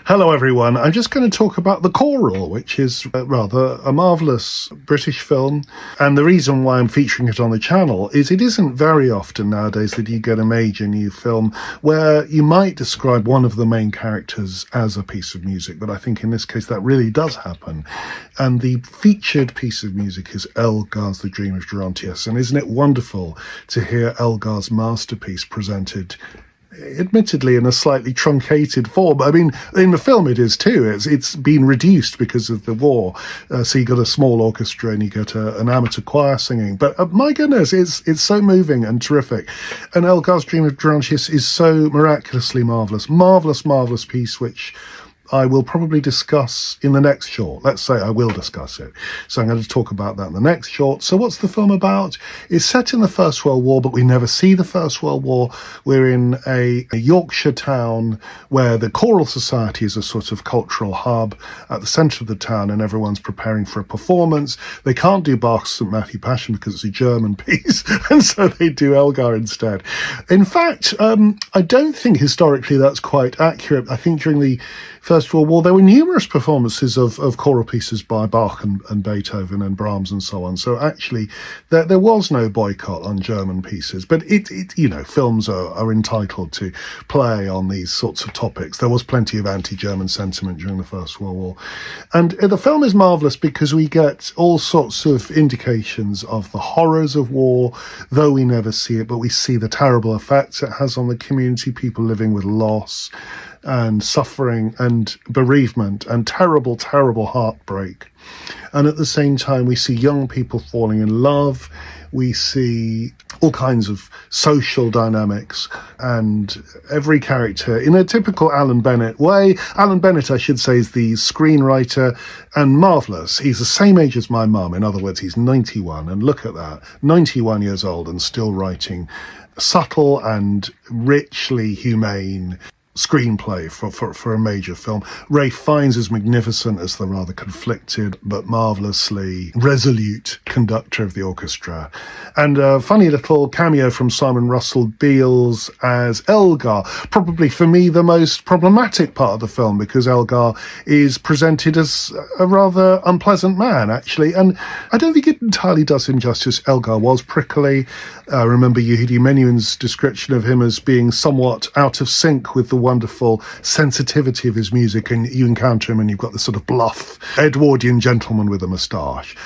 Hello everyone, I'm just going to talk about The Choral, which is rather a marvellous British film, and the reason why I'm featuring it on the channel is it isn't very often nowadays that you get a major new film where you might describe one of the main characters as a piece of music, but I think in this case that really does happen. And the featured piece of music is Elgar's The Dream of Gerontius, and isn't it wonderful to hear Elgar's masterpiece presented admittedly in a slightly truncated form. I mean, in the film it is too. It's been reduced because of the war. So you got a small orchestra and you get an amateur choir singing. But my goodness, it's so moving and terrific. And Elgar's Dream of Gerontius is so miraculously marvellous. Marvellous piece, which I will probably discuss in the next short. Let's say I will discuss it. So I'm going to talk about that in the next short. So what's the film about? It's set in the First World War, but we never see the First World War. We're in a Yorkshire town where the Choral Society is a sort of cultural hub at the centre of the town, and everyone's preparing for a performance. They can't do Bach's St. Matthew Passion because it's a German piece, and so they do Elgar instead. In fact, I don't think historically that's quite accurate. I think during the First World War, there were numerous performances of choral pieces by Bach and Beethoven and Brahms and so on. So actually, there was no boycott on German pieces. But films are entitled to play on these sorts of topics. There was plenty of anti-German sentiment during the First World War. And the film is marvellous because we get all sorts of indications of the horrors of war, though we never see it, but we see the terrible effects it has on the community, people living with loss and suffering and bereavement and terrible heartbreak. And at the same time, we see young people falling in love. We see all kinds of social dynamics, and every character in a typical Alan Bennett way. Alan Bennett, I should say, is the screenwriter, and marvellous. He's the same age as my mum. In other words, he's 91, and look at that, 91 years old and still writing subtle and richly humane screenplay for a major film. Ralph Fiennes is magnificent as the rather conflicted but marvellously resolute conductor of the orchestra. And a funny little cameo from Simon Russell Beales as Elgar, probably for me the most problematic part of the film, because Elgar is presented as a rather unpleasant man, actually, and I don't think it entirely does him justice. Elgar was prickly. Remember Yehudi Menuhin's description of him as being somewhat out of sync with the wonderful sensitivity of his music, and you encounter him and you've got this sort of bluff Edwardian gentleman with a moustache.